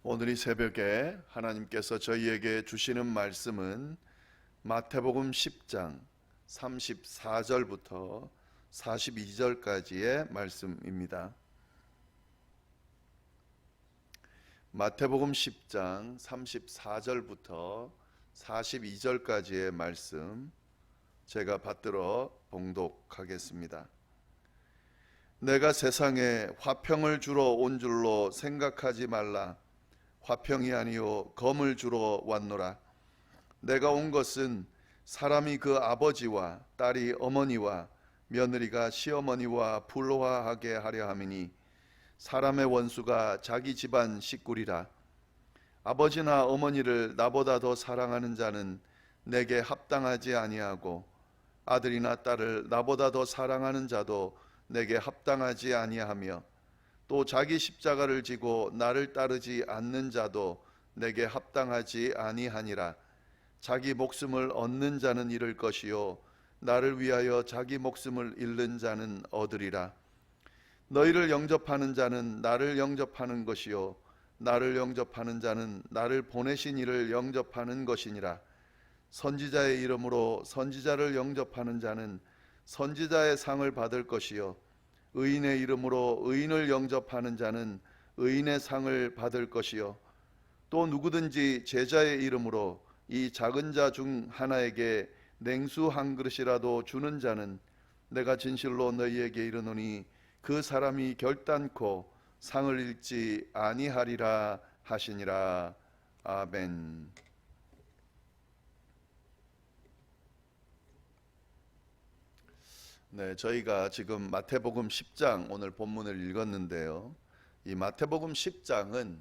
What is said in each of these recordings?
오늘 이 새벽에 하나님께서 저희에게 주시는 말씀은 마태복음 10장 34절부터 42절까지의 말씀입니다. 마태복음 10장 34절부터 42절까지의 말씀 제가 받들어 봉독하겠습니다. 내가 세상에 화평을 주러 온 줄로 생각하지 말라. 화평이 아니요 검을 주러 왔노라. 내가 온 것은 사람이 그 아버지와 딸이 어머니와 며느리가 시어머니와 불화하게 하려 함이니 사람의 원수가 자기 집안 식구리라. 아버지나 어머니를 나보다 더 사랑하는 자는 내게 합당하지 아니하고 아들이나 딸을 나보다 더 사랑하는 자도 내게 합당하지 아니하며 또 자기 십자가를 지고 나를 따르지 않는 자도 내게 합당하지 아니하니라. 자기 목숨을 얻는 자는 잃을 것이요 나를 위하여 자기 목숨을 잃는 자는 얻으리라. 너희를 영접하는 자는 나를 영접하는 것이요 나를 영접하는 자는 나를 보내신 이를 영접하는 것이니라. 선지자의 이름으로 선지자를 영접하는 자는 선지자의 상을 받을 것이요 의인의 이름으로 의인을 영접하는 자는 의인의 상을 받을 것이요 또 누구든지 제자의 이름으로 이 작은 자 중 하나에게 냉수 한 그릇이라도 주는 자는 내가 진실로 너희에게 이르노니 그 사람이 결단코 상을 잃지 아니하리라 하시니라. 아멘. 네, 저희가 지금 마태복음 10장 오늘 본문을 읽었는데요. 이 마태복음 10장은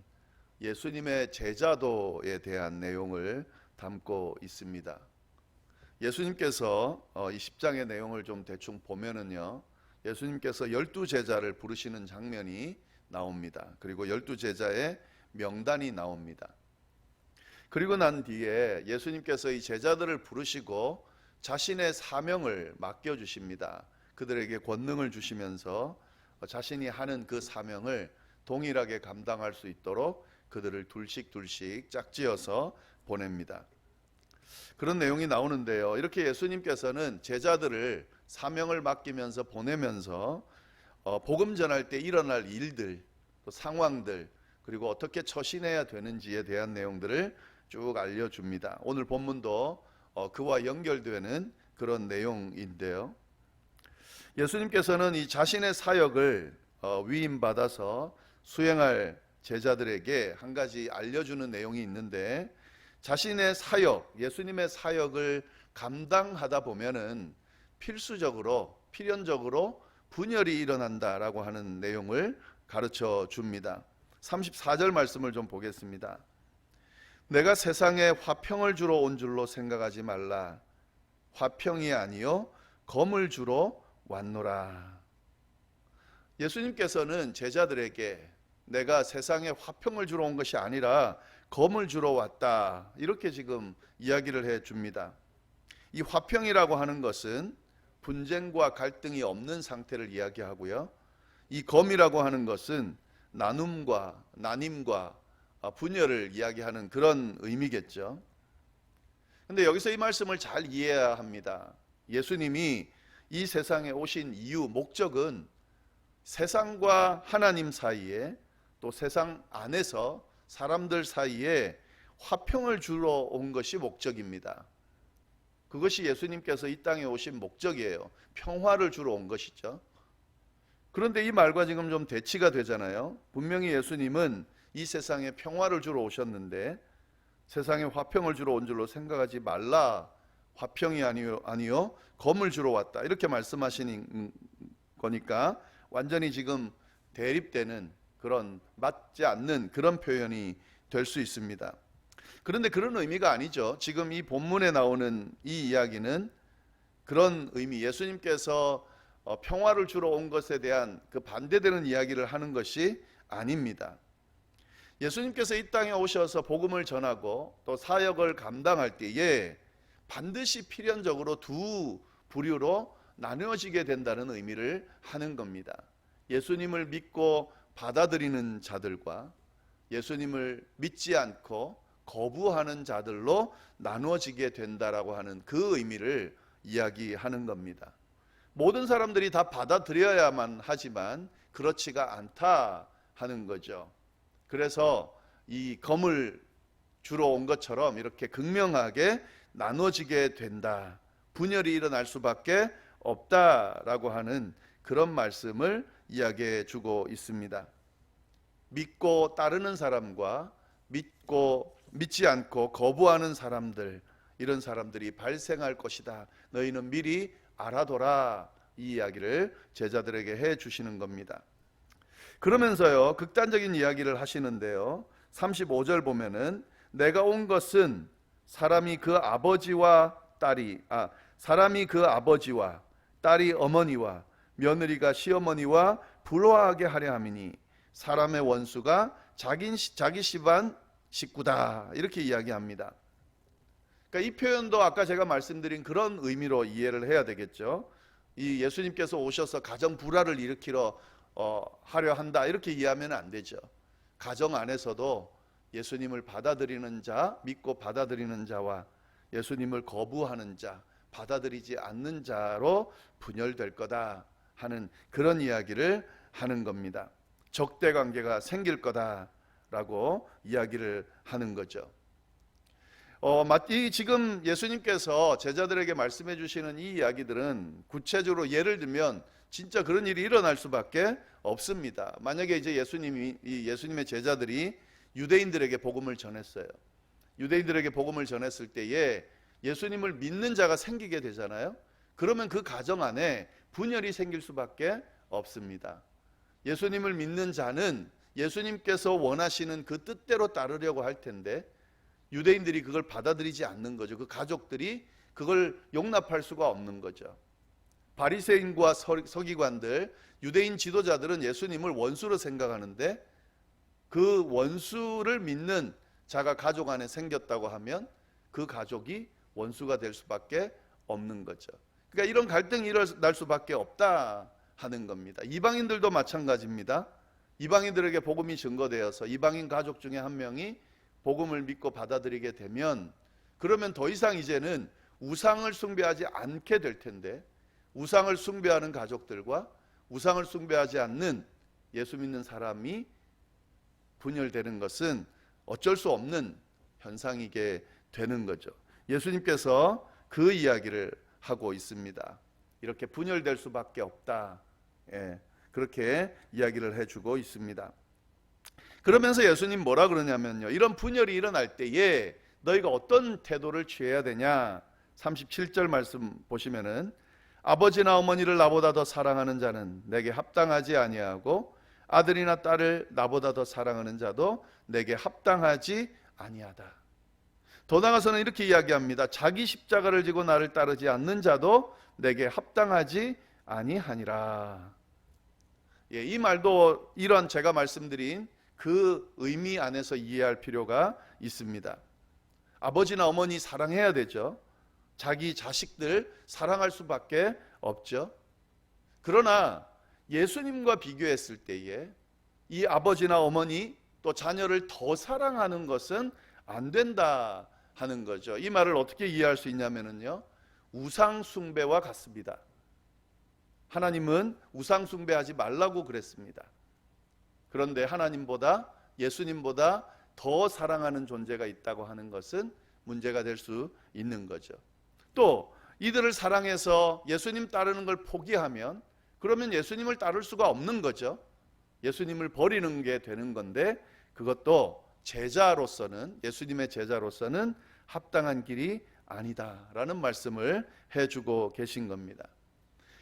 예수님의 제자도에 대한 내용을 담고 있습니다. 예수님께서 이 10장의 내용을 좀 대충 보면은요. 예수님께서 12제자를 부르시는 장면이 나옵니다. 그리고 12제자의 명단이 나옵니다. 그리고 난 뒤에 예수님께서 이 제자들을 부르시고 자신의 사명을 맡겨주십니다. 그들에게 권능을 주시면서 자신이 하는 그 사명을 동일하게 감당할 수 있도록 그들을 둘씩 짝지어서 보냅니다. 그런 내용이 나오는데요. 이렇게 예수님께서는 제자들을 사명을 맡기면서 보내면서 복음 전할 때 일어날 일들, 또 상황들, 그리고 어떻게 처신해야 되는지에 대한 내용들을 쭉 알려줍니다. 오늘 본문도 그와 연결되는 그런 내용인데요. 예수님께서는 이 자신의 사역을 위임받아서 수행할 제자들에게 한 가지 알려주는 내용이 있는데, 자신의 사역, 예수님의 사역을 감당하다 보면은 필연적으로 분열이 일어난다라고 하는 내용을 가르쳐 줍니다. 34절 말씀을 좀 보겠습니다. 내가 세상에 화평을 주러 온 줄로 생각하지 말라. 화평이 아니요 검을 주러 왔노라. 예수님께서는 제자들에게 내가 세상에 화평을 주러 온 것이 아니라 검을 주러 왔다, 이렇게 지금 이야기를 해 줍니다. 이 화평이라고 하는 것은 분쟁과 갈등이 없는 상태를 이야기하고요, 이 검이라고 하는 것은 나눔과 분열을 이야기하는 그런 의미겠죠. 근데 여기서 이 말씀을 잘 이해해야 합니다. 예수님이 이 세상에 오신 이유, 목적은 세상과 하나님 사이에, 또 세상 안에서 사람들 사이에 화평을 주러 온 것이 목적입니다. 그것이 예수님께서 이 땅에 오신 목적이에요. 평화를 주러 온 것이죠. 그런데 이 말과 지금 좀 대치가 되잖아요. 분명히 예수님은 이 세상에 평화를 주러 오셨는데 세상에 화평을 주러 온 줄로 생각하지 말라. 화평이 아니요 검을 주러 왔다, 이렇게 말씀하시는 거니까 완전히 지금 대립되는, 그런 맞지 않는 그런 표현이 될 수 있습니다. 그런데 그런 의미가 아니죠. 지금 이 본문에 나오는 이 이야기는 그런 의미, 예수님께서 평화를 주러 온 것에 대한 그 반대되는 이야기를 하는 것이 아닙니다. 예수님께서 이 땅에 오셔서 복음을 전하고 또 사역을 감당할 때에 반드시 필연적으로 두 부류로 나누어지게 된다는 의미를 하는 겁니다. 예수님을 믿고 받아들이는 자들과 예수님을 믿지 않고 거부하는 자들로 나누어지게 된다라고 하는 그 의미를 이야기하는 겁니다. 모든 사람들이 다 받아들여야만 하지만 그렇지가 않다 하는 거죠. 그래서 이 검을 주러 온 것처럼 이렇게 극명하게 나눠지게 된다, 분열이 일어날 수밖에 없다라고 하는 그런 말씀을 이야기해 주고 있습니다. 믿고 따르는 사람과 믿지 않고 거부하는 사람들, 이런 사람들이 발생할 것이다. 너희는 미리 알아둬라. 이 이야기를 제자들에게 해 주시는 겁니다. 그러면서요, 극단적인 이야기를 하시는데요. 35절 보면은 내가 온 것은 사람이 그 아버지와 딸이 어머니와 며느리가 시어머니와 불화하게 하려 함이니 사람의 원수가 자기 집안 식구다. 이렇게 이야기합니다. 그러니까 이 표현도 아까 제가 말씀드린 그런 의미로 이해를 해야 되겠죠. 이 예수님께서 오셔서 가정 불화를 일으키러 하려 한다, 이렇게 이해하면 안 되죠. 가정 안에서도 예수님을 받아들이는 자, 믿고 받아들이는 자와 예수님을 거부하는 자, 받아들이지 않는 자로 분열될 거다 하는 그런 이야기를 하는 겁니다. 적대 관계가 생길 거다라고 이야기를 하는 거죠. 지금 예수님께서 제자들에게 말씀해 주시는 이 이야기들은 구체적으로 예를 들면 진짜 그런 일이 일어날 수밖에 없습니다. 만약에 이제 예수님의 제자들이 유대인들에게 복음을 전했어요. 유대인들에게 복음을 전했을 때에 예수님을 믿는 자가 생기게 되잖아요. 그러면 그 가정 안에 분열이 생길 수밖에 없습니다. 예수님을 믿는 자는 예수님께서 원하시는 그 뜻대로 따르려고 할 텐데 유대인들이 그걸 받아들이지 않는 거죠. 그 가족들이 그걸 용납할 수가 없는 거죠. 바리새인과 서기관들, 유대인 지도자들은 예수님을 원수로 생각하는데 그 원수를 믿는 자가 가족 안에 생겼다고 하면 그 가족이 원수가 될 수밖에 없는 거죠. 그러니까 이런 갈등이 일어날 수밖에 없다 하는 겁니다. 이방인들도 마찬가지입니다. 이방인들에게 복음이 증거되어서 이방인 가족 중에 한 명이 복음을 믿고 받아들이게 되면 그러면 더 이상 이제는 우상을 숭배하지 않게 될 텐데 우상을 숭배하는 가족들과 우상을 숭배하지 않는 예수 믿는 사람이 분열되는 것은 어쩔 수 없는 현상이게 되는 거죠. 예수님께서 그 이야기를 하고 있습니다. 이렇게 분열될 수밖에 없다. 그렇게 이야기를 해주고 있습니다. 그러면서 예수님 뭐라 그러냐면요, 이런 분열이 일어날 때에 너희가 어떤 태도를 취해야 되냐. 37절 말씀 보시면은 아버지나 어머니를 나보다 더 사랑하는 자는 내게 합당하지 아니하고 아들이나 딸을 나보다 더 사랑하는 자도 내게 합당하지 아니하다. 더 나아가서는 이렇게 이야기합니다. 자기 십자가를 지고 나를 따르지 않는 자도 내게 합당하지 아니하니라. 이 말도 이런 제가 말씀드린 그 의미 안에서 이해할 필요가 있습니다. 아버지나 어머니 사랑해야 되죠. 자기 자식들 사랑할 수밖에 없죠. 그러나 예수님과 비교했을 때에 이 아버지나 어머니 또 자녀를 더 사랑하는 것은 안 된다 하는 거죠. 이 말을 어떻게 이해할 수 있냐면요, 우상 숭배와 같습니다. 하나님은 우상 숭배하지 말라고 그랬습니다. 그런데 하나님보다 예수님보다 더 사랑하는 존재가 있다고 하는 것은 문제가 될 수 있는 거죠. 또 이들을 사랑해서 예수님 따르는 걸 포기하면 그러면 예수님을 따를 수가 없는 거죠. 예수님을 버리는 게 되는 건데 그것도 제자로서는, 예수님의 제자로서는 합당한 길이 아니다라는 말씀을 해주고 계신 겁니다.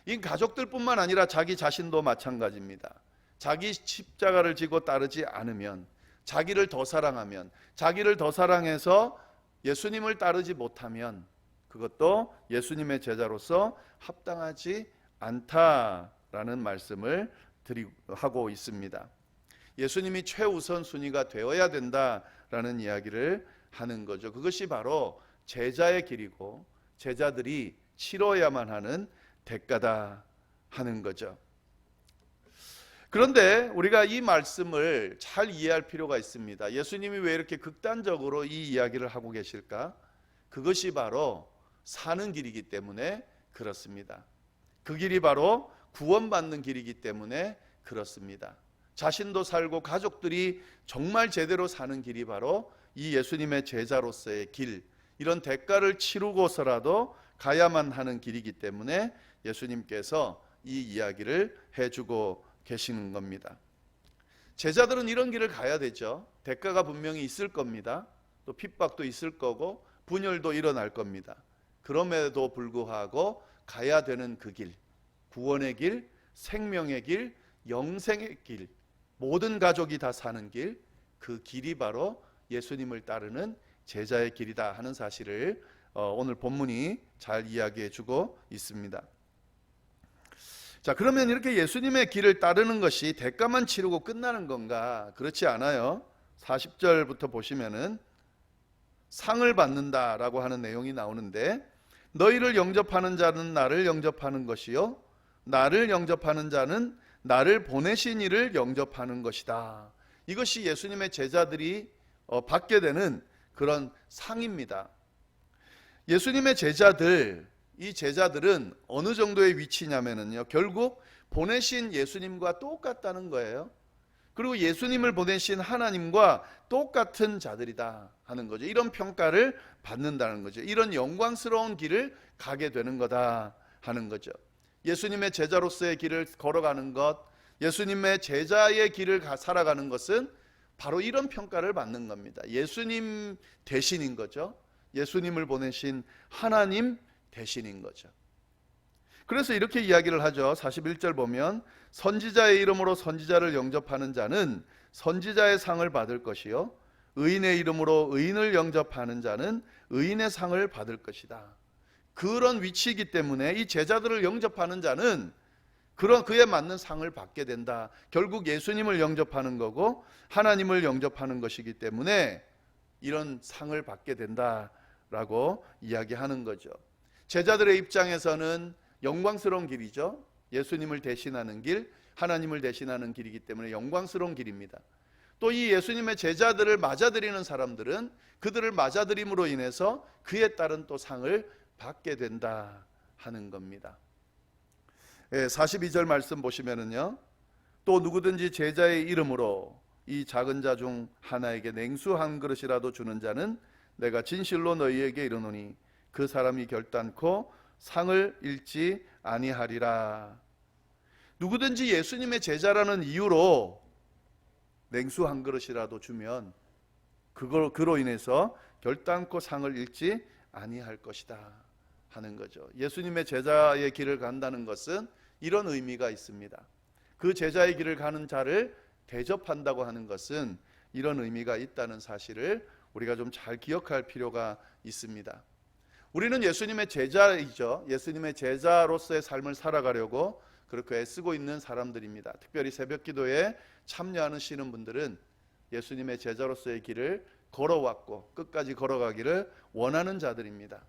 이 가족들뿐만 아니라 자기 자신도 마찬가지입니다. 자기 십자가를 지고 따르지 않으면, 자기를 더 사랑하면, 자기를 더 사랑해서 예수님을 따르지 못하면 그것도 예수님의 제자로서 합당하지 않다라는 말씀을 하고 있습니다. 예수님이 최우선 순위가 되어야 된다라는 이야기를 하는 거죠. 그것이 바로 제자의 길이고 제자들이 치러야만 하는 대가다 하는 거죠. 그런데 우리가 이 말씀을 잘 이해할 필요가 있습니다. 예수님이 왜 이렇게 극단적으로 이 이야기를 하고 계실까? 그것이 바로 사는 길이기 때문에 그렇습니다. 그 길이 바로 구원받는 길이기 때문에 그렇습니다. 자신도 살고 가족들이 정말 제대로 사는 길이 바로 이 예수님의 제자로서의 길, 이런 대가를 치르고서라도 가야만 하는 길이기 때문에 예수님께서 이 이야기를 해주고 계시는 겁니다. 제자들은 이런 길을 가야 되죠. 대가가 분명히 있을 겁니다. 또 핍박도 있을 거고 분열도 일어날 겁니다. 그럼에도 불구하고 가야 되는 그 길, 구원의 길, 생명의 길, 영생의 길, 모든 가족이 다 사는 길, 그 길이 바로 예수님을 따르는 제자의 길이다 하는 사실을 오늘 본문이 잘 이야기해 주고 있습니다. 자, 그러면 이렇게 예수님의 길을 따르는 것이 대가만 치르고 끝나는 건가? 그렇지 않아요. 40절부터 보시면은 상을 받는다라고 하는 내용이 나오는데, 너희를 영접하는 자는 나를 영접하는 것이요 나를 영접하는 자는 나를 보내신 이를 영접하는 것이다. 이것이 예수님의 제자들이 받게 되는 그런 상입니다. 예수님의 제자들, 이 제자들은 어느 정도의 위치냐면요, 결국 보내신 예수님과 똑같다는 거예요. 그리고 예수님을 보내신 하나님과 똑같은 자들이다 하는 거죠. 이런 평가를 받는다는 거죠. 이런 영광스러운 길을 가게 되는 거다 하는 거죠. 예수님의 제자로서의 길을 걸어가는 것, 예수님의 제자의 길을 살아가는 것은 바로 이런 평가를 받는 겁니다. 예수님 대신인 거죠. 예수님을 보내신 하나님 대신인 거죠. 그래서 이렇게 이야기를 하죠. 41절 보면 선지자의 이름으로 선지자를 영접하는 자는 선지자의 상을 받을 것이요 의인의 이름으로 의인을 영접하는 자는 의인의 상을 받을 것이다. 그런 위치이기 때문에 이 제자들을 영접하는 자는 그에 맞는 상을 받게 된다. 결국 예수님을 영접하는 거고 하나님을 영접하는 것이기 때문에 이런 상을 받게 된다라고 이야기하는 거죠. 제자들의 입장에서는 영광스러운 길이죠. 예수님을 대신하는 길, 하나님을 대신하는 길이기 때문에 영광스러운 길입니다. 또 이 예수님의 제자들을 맞아들이는 사람들은 그들을 맞아들임으로 인해서 그에 따른 또 상을 받게 된다 하는 겁니다. 42절 말씀 보시면은요, 또 누구든지 제자의 이름으로 이 작은 자 중 하나에게 냉수 한 그릇이라도 주는 자는 내가 진실로 너희에게 이르노니 그 사람이 결단코 상을 잃지 아니하리라. 누구든지 예수님의 제자라는 이유로 냉수 한 그릇이라도 주면 그로 인해서 결단코 상을 잃지 아니할 것이다 하는 거죠. 예수님의 제자의 길을 간다는 것은 이런 의미가 있습니다. 그 제자의 길을 가는 자를 대접한다고 하는 것은 이런 의미가 있다는 사실을 우리가 좀 잘 기억할 필요가 있습니다. 우리는 예수님의 제자이죠. 예수님의 제자로서의 삶을 살아가려고 그렇게 애쓰고 있는 사람들입니다. 특별히 새벽 기도에 참여하시는 분들은 예수님의 제자로서의 길을 걸어왔고 끝까지 걸어가기를 원하는 자들입니다.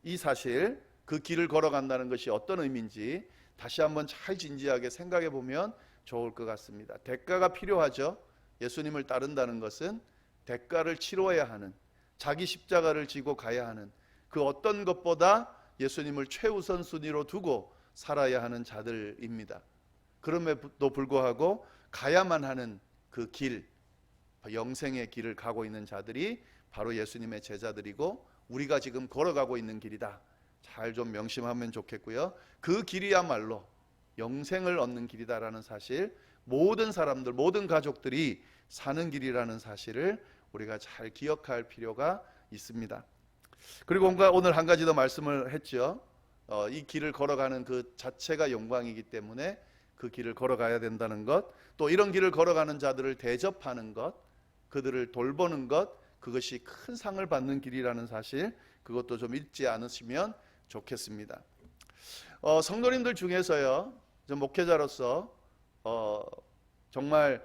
이 사실, 그 길을 걸어간다는 것이 어떤 의미인지 다시 한번 잘 진지하게 생각해 보면 좋을 것 같습니다. 대가가 필요하죠. 예수님을 따른다는 것은 대가를 치러야 하는, 자기 십자가를 지고 가야 하는, 그 어떤 것보다 예수님을 최우선 순위로 두고 살아야 하는 자들입니다. 그럼에도 불구하고 가야만 하는 그 길, 영생의 길을 가고 있는 자들이 바로 예수님의 제자들이고 우리가 지금 걸어가고 있는 길이다. 잘 좀 명심하면 좋겠고요. 그 길이야말로 영생을 얻는 길이다라는 사실, 모든 사람들, 모든 가족들이 사는 길이라는 사실을 우리가 잘 기억할 필요가 있습니다. 그리고 오늘 한 가지 더 말씀을 했죠. 이 길을 걸어가는 그 자체가 영광이기 때문에 그 길을 걸어가야 된다는 것, 또 이런 길을 걸어가는 자들을 대접하는 것, 그들을 돌보는 것, 그것이 큰 상을 받는 길이라는 사실, 그것도 좀 잊지 않으시면 좋겠습니다. 성도님들 중에서요, 목회자로서 정말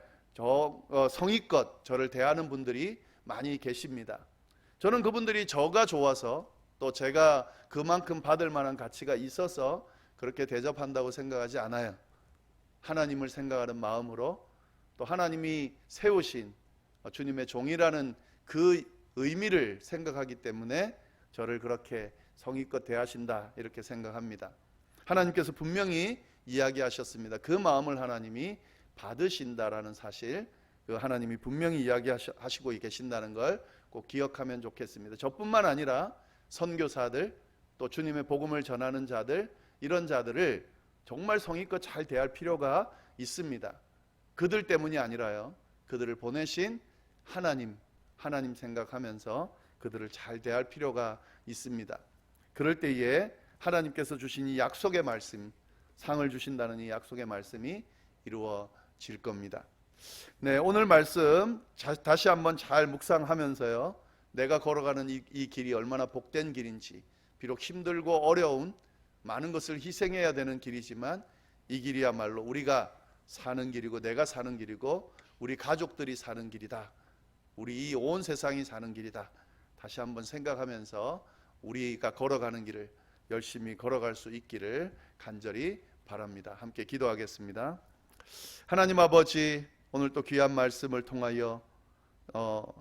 성의껏 저를 대하는 분들이 많이 계십니다. 저는 그분들이 저가 좋아서, 또 제가 그만큼 받을 만한 가치가 있어서 그렇게 대접한다고 생각하지 않아요. 하나님을 생각하는 마음으로 또 하나님이 세우신 주님의 종이라는 그 의미를 생각하기 때문에 저를 그렇게 성의껏 대하신다 이렇게 생각합니다. 하나님께서 분명히 이야기하셨습니다. 그 마음을 하나님이 받으신다라는 사실, 그 하나님이 분명히 이야기하시고 계신다는 걸 꼭 기억하면 좋겠습니다. 저뿐만 아니라 선교사들, 또 주님의 복음을 전하는 자들, 이런 자들을 정말 성의껏 잘 대할 필요가 있습니다. 그들 때문이 아니라요, 그들을 보내신 하나님 생각하면서 그들을 잘 대할 필요가 있습니다. 그럴 때에 하나님께서 주신 이 약속의 말씀, 상을 주신다는 이 약속의 말씀이 이루어질 겁니다. 네, 오늘 말씀 다시 한번 잘 묵상하면서요, 내가 걸어가는 이 길이 얼마나 복된 길인지, 비록 힘들고 어려운 많은 것을 희생해야 되는 길이지만 이 길이야말로 우리가 사는 길이고 내가 사는 길이고 우리 가족들이 사는 길이다, 우리 이 온 세상이 사는 길이다, 다시 한번 생각하면서 우리가 걸어가는 길을 열심히 걸어갈 수 있기를 간절히 바랍니다. 함께 기도하겠습니다. 하나님 아버지, 오늘 또 귀한 말씀을 통하여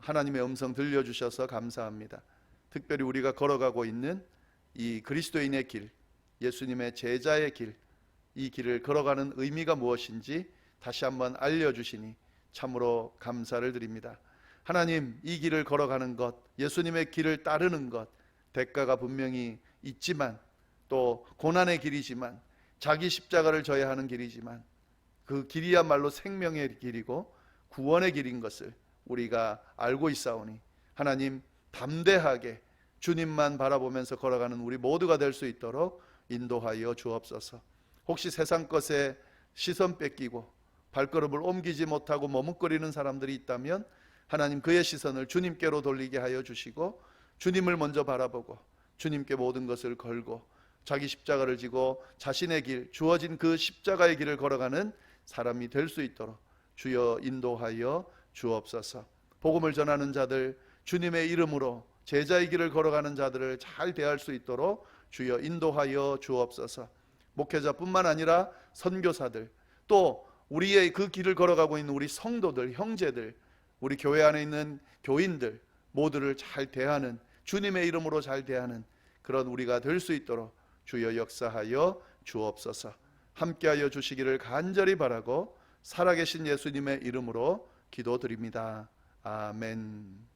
하나님의 음성 들려주셔서 감사합니다. 특별히 우리가 걸어가고 있는 이 그리스도인의 길, 예수님의 제자의 길, 이 길을 걸어가는 의미가 무엇인지 다시 한번 알려주시니 참으로 감사를 드립니다. 하나님, 이 길을 걸어가는 것, 예수님의 길을 따르는 것, 대가가 분명히 있지만, 또 고난의 길이지만, 자기 십자가를 져야 하는 길이지만, 그 길이야말로 생명의 길이고 구원의 길인 것을 우리가 알고 있사오니 하나님, 담대하게 주님만 바라보면서 걸어가는 우리 모두가 될 수 있도록 인도하여 주옵소서. 혹시 세상 것에 시선 뺏기고 발걸음을 옮기지 못하고 머뭇거리는 사람들이 있다면 하나님, 그의 시선을 주님께로 돌리게 하여 주시고 주님을 먼저 바라보고 주님께 모든 것을 걸고 자기 십자가를 지고 자신의 길, 주어진 그 십자가의 길을 걸어가는 사람이 될 수 있도록 주여 인도하여 주옵소서. 복음을 전하는 자들, 주님의 이름으로 제자의 길을 걸어가는 자들을 잘 대할 수 있도록 주여 인도하여 주옵소서. 목회자뿐만 아니라 선교사들, 또 우리의 그 길을 걸어가고 있는 우리 성도들, 형제들, 우리 교회 안에 있는 교인들 모두를 잘 대하는, 주님의 이름으로 잘 대하는 그런 우리가 될 수 있도록 주여 역사하여 주옵소서. 함께하여 주시기를 간절히 바라고 살아계신 예수님의 이름으로 기도드립니다. 아멘.